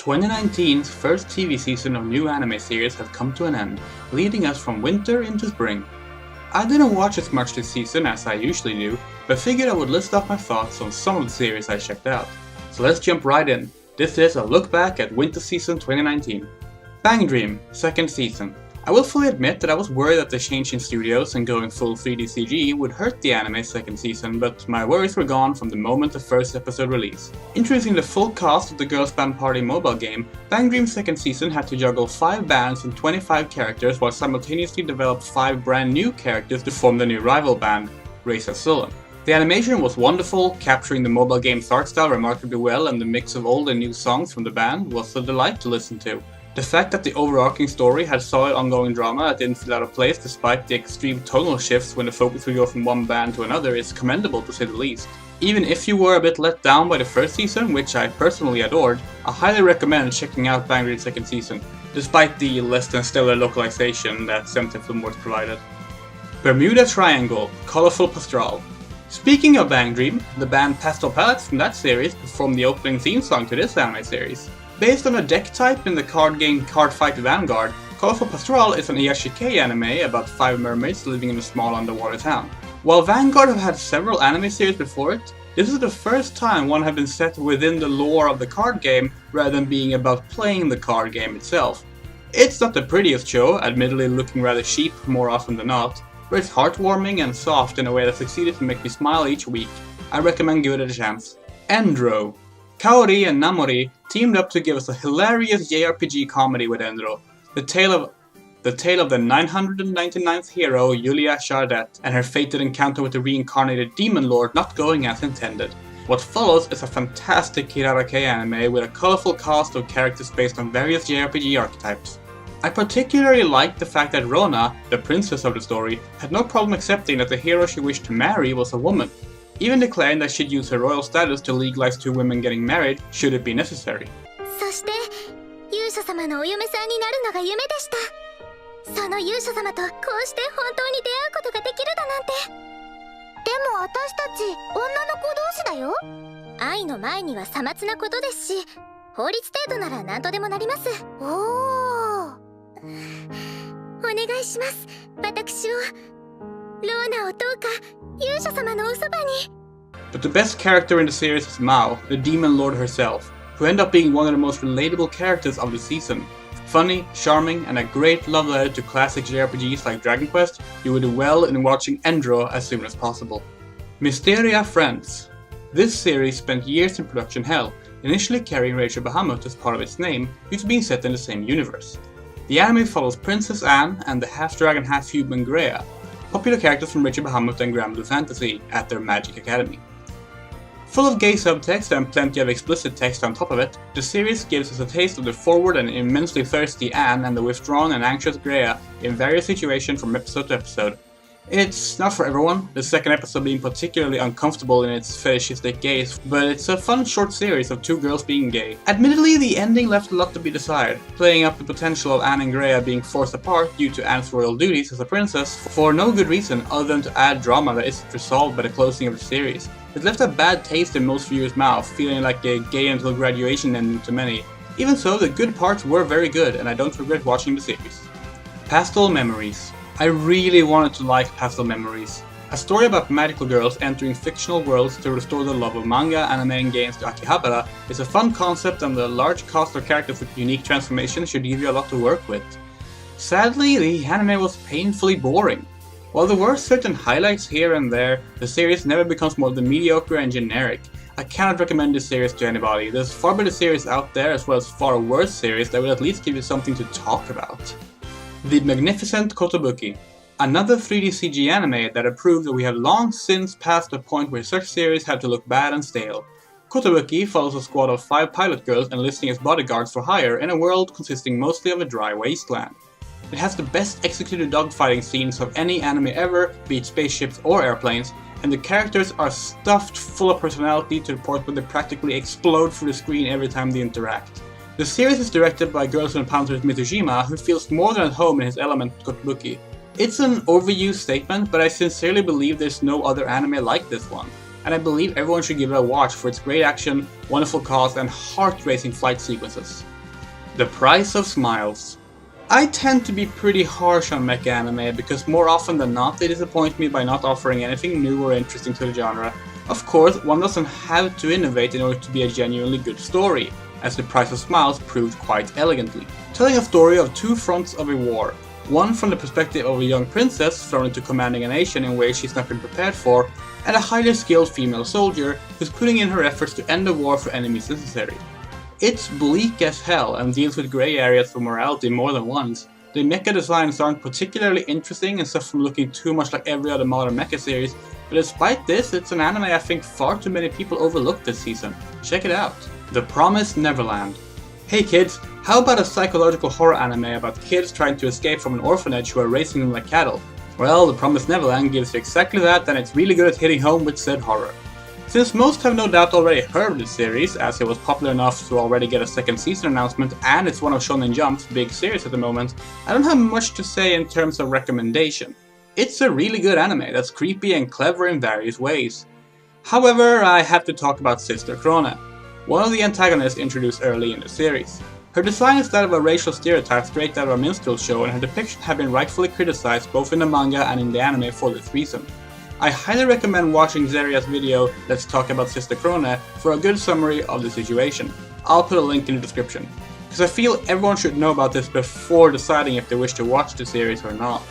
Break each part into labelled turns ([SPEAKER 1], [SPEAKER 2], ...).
[SPEAKER 1] 2019's first TV season of new anime series has come to an end, leading us from winter into spring. I didn't watch as much this season as I usually do, but figured I would list off my thoughts on some of the series I checked out. So let's jump right in. This is a look back at winter season 2019. Bang Dream, second season. I will fully admit that I was worried that the change in studios and going full 3D CG would hurt the anime's second season, but my worries were gone from the moment the first episode released. Introducing the full cast of the Girls Band Party mobile game, Bang Dream's second season had to juggle 5 bands and 25 characters while simultaneously develop 5 brand new characters to form the new rival band, Race as Sullen. The animation was wonderful, capturing the mobile game's art style remarkably well, and the mix of old and new songs from the band was a delight to listen to. The fact that the overarching story had solid ongoing drama that didn't feel out of place despite the extreme tonal shifts when the focus would go from one band to another is commendable to say the least. Even if you were a bit let down by the first season, which I personally adored, I highly recommend checking out Bang Dream's second season, despite the less than stellar localization that Sentai Filmworks provided. Bermuda Triangle, Colorful Pastoral. Speaking of Bang Dream, the band Pastel Palettes from that series performed the opening theme song to this anime series. Based on a deck type in the card game Card Fight Vanguard, Colorful Pastoral is an Iyashikei anime about 5 mermaids living in a small underwater town. While Vanguard have had several anime series before it, this is the first time one have been set within the lore of the card game rather than being about playing the card game itself. It's not the prettiest show, admittedly looking rather cheap more often than not, but it's heartwarming and soft in a way that succeeded to make me smile each week. I recommend give it a chance. Endro. Kaori and Namori teamed up to give us a hilarious JRPG comedy with Endro, the tale of the 999th hero Yulia Chardet and her fated encounter with the reincarnated demon lord not going as intended. What follows is a fantastic Kirarake anime with a colorful cast of characters based on various JRPG archetypes. I particularly liked the fact that Rona, the princess of the story, had no problem accepting that the hero she wished to marry was a woman, even declaring that she'd use her royal status to legalize 2 women getting married should it be necessary.
[SPEAKER 2] そして勇者様のお嫁さんになるのが夢でした。その勇者様とこうして本当に出会うことができるだなんて。でも私たち女の子同士だよ。愛の前にはさまつなことですし、法律程度なら何とでもなります。おお。お願いします。私をローナをどうか勇者様のおそばに。
[SPEAKER 1] But the best character in the series is Mao, the demon lord herself, who ended up being one of the most relatable characters of the season. Funny, charming, and a great love letter to classic JRPGs like Dragon Quest, you would do well in watching Endro as soon as possible. Mysteria Friends. This series spent years in production hell, initially carrying Rachel Bahamut as part of its name due to being set in the same universe. The anime follows Princess Anne and the half-dragon half-human Grea, popular characters from Richie Bahamut and Granblue Fantasy at their Magic Academy. Full of gay subtext and plenty of explicit text on top of it, the series gives us a taste of the forward and immensely thirsty Anne and the withdrawn and anxious Grea in various situations from episode to episode. It's not for everyone, the second episode being particularly uncomfortable in its fetishistic gaze, but it's a fun short series of 2 girls being gay. Admittedly, the ending left a lot to be desired, playing up the potential of Anne and Grea being forced apart due to Anne's royal duties as a princess for no good reason other than to add drama that isn't resolved by the closing of the series. It left a bad taste in most viewers' mouth, feeling like a gay until graduation ending to many. Even so, the good parts were very good, and I don't regret watching the series. Pastel Memories. I really wanted to like Pastel Memories. A story about magical girls entering fictional worlds to restore the love of manga, anime, and games to Akihabara is a fun concept, and the large cast of characters with unique transformations should give you a lot to work with. Sadly, the anime was painfully boring. While there were certain highlights here and there, the series never becomes more than mediocre and generic. I cannot recommend this series to anybody. There's far better series out there as well as far worse series that will at least give you something to talk about. The Magnificent Kotobuki. Another 3D CG anime that proved that we have long since passed the point where such series have to look bad and stale. Kotobuki follows a squad of 5 pilot girls enlisting as bodyguards for hire in a world consisting mostly of a dry wasteland. It has the best executed dogfighting scenes of any anime ever, be it spaceships or airplanes, and the characters are stuffed full of personality to the point where they practically explode through the screen every time they interact. The series is directed by Girls Who Encountered Mitsushima, who feels more than at home in his element Kotobuki. It's an overused statement, but I sincerely believe there's no other anime like this one. and I believe everyone should give it a watch for its great action, wonderful cast, and heart-racing flight sequences. The Price of Smiles. I tend to be pretty harsh on mecha anime because more often than not they disappoint me by not offering anything new or interesting to the genre. Of course, one doesn't have to innovate in order to be a genuinely good story, as The Price of Smiles proved quite elegantly. Telling a story of two fronts of a war, one from the perspective of a young princess thrown into commanding a nation in ways she's not been prepared for, and a highly skilled female soldier who's putting in her efforts to end the war for enemies necessary. It's bleak as hell and deals with grey areas for morality more than once. The mecha designs aren't particularly interesting and stuff from looking too much like every other modern mecha series, but despite this, it's an anime I think far too many people overlooked this season. Check it out. The Promised Neverland. Hey kids, how about a psychological horror anime about kids trying to escape from an orphanage who are raising them like cattle? Well, The Promised Neverland gives you exactly that, and it's really good at hitting home with said horror. Since most have no doubt already heard of this series, as it was popular enough to already get a second season announcement and it's one of Shonen Jump's big series at the moment, I don't have much to say in terms of recommendation. It's a really good anime that's creepy and clever in various ways. However, I have to talk about Sister Krone, one of the antagonists introduced early in the series. Her design is that of a racial stereotype straight out of a minstrel show, and her depiction have been rightfully criticized both in the manga and in the anime for this reason. I highly recommend watching Zeria's video Let's Talk About Sister Krone for a good summary of the situation. I'll put a link in the description, because I feel everyone should know about this before deciding if they wish to watch the series or not.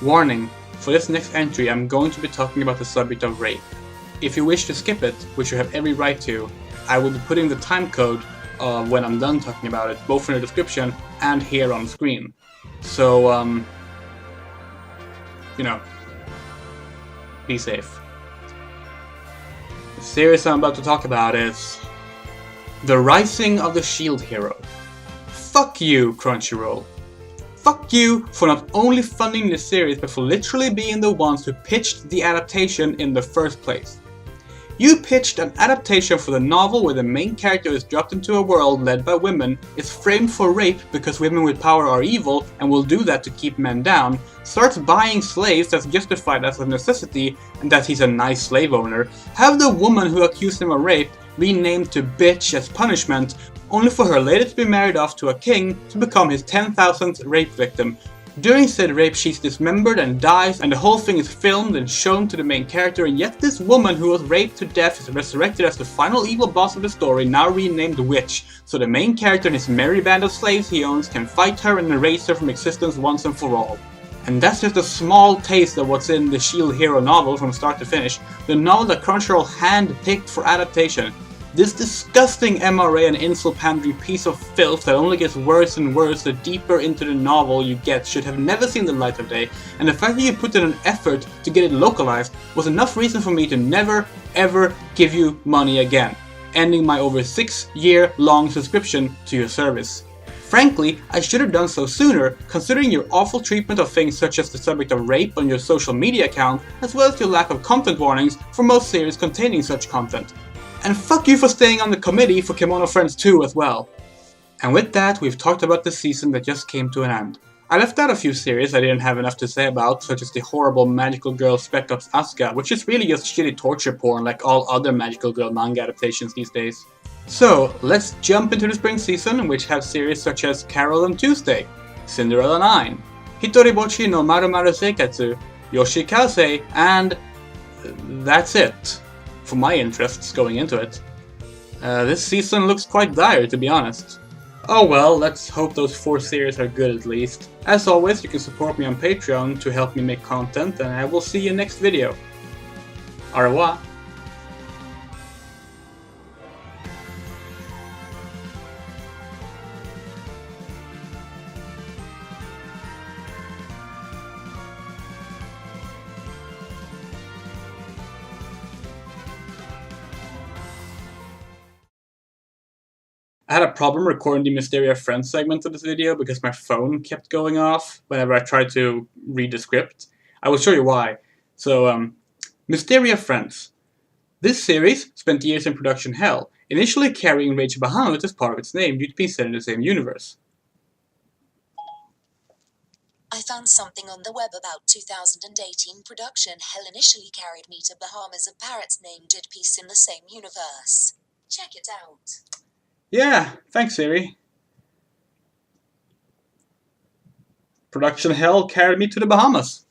[SPEAKER 1] Warning, for this next entry I'm going to be talking about the subject of rape. If you wish to skip it, which you have every right to, I will be putting the time code when I'm done talking about it, both in the description and here on screen. So, be safe. The series I'm about to talk about is The Rising of the Shield Hero. Fuck you, Crunchyroll. Fuck you for not only funding this series but for literally being the ones who pitched the adaptation in the first place. You pitched an adaptation for the novel where the main character is dropped into a world led by women, is framed for rape because women with power are evil and will do that to keep men down, starts buying slaves that's justified as a necessity and that he's a nice slave owner, have the woman who accused him of rape renamed to bitch as punishment, only for her later to be married off to a king to become his 10,000th rape victim. During said rape she's dismembered and dies, and the whole thing is filmed and shown to the main character, and yet this woman who was raped to death is resurrected as the final evil boss of the story, now renamed Witch, so the main character and his merry band of slaves he owns can fight her and erase her from existence once and for all. And that's just a small taste of what's in the Shield Hero novel from start to finish, the novel that Crunchyroll hand-picked for adaptation. This disgusting MRA and insult-pandering piece of filth that only gets worse and worse the deeper into the novel you get should have never seen the light of day, and the fact that you put in an effort to get it localized was enough reason for me to never ever give you money again, ending my over 6-year-long subscription to your service. Frankly, I should have done so sooner, considering your awful treatment of things such as the subject of rape on your social media account, as well as your lack of content warnings for most series containing such content. And fuck you for staying on the committee for Kemono Friends 2 as well. And with that, we've talked about the season that just came to an end. I left out a few series I didn't have enough to say about, such as the horrible Magical Girl Spec Ops Asuka, which is really just shitty torture porn like all other Magical Girl manga adaptations these days. So, let's jump into the spring season, which have series such as Carol and Tuesday, Cinderella 9, Hitoribochi no Maru Maru Seikatsu, Yoshikase, and that's it. For my interests going into it. This season looks quite dire, to be honest. Oh well, let's hope those 4 series are good at least. As always, you can support me on Patreon to help me make content, and I will see you next video. Au revoir. I had a problem recording the Mysteria Friends segment of this video because my phone kept going off whenever I tried to read the script. I will show you why. So, Mysteria Friends. This series spent years in production hell, initially carrying Rage Bahamut as part of its name due to being set in the same universe.
[SPEAKER 3] I found something on the web about 2018 production. Hell initially carried me to Bahamas. A parrots named Did Piece in the same universe. Check it out.
[SPEAKER 1] Yeah, thanks, Siri. Production hell carried me to the Bahamas.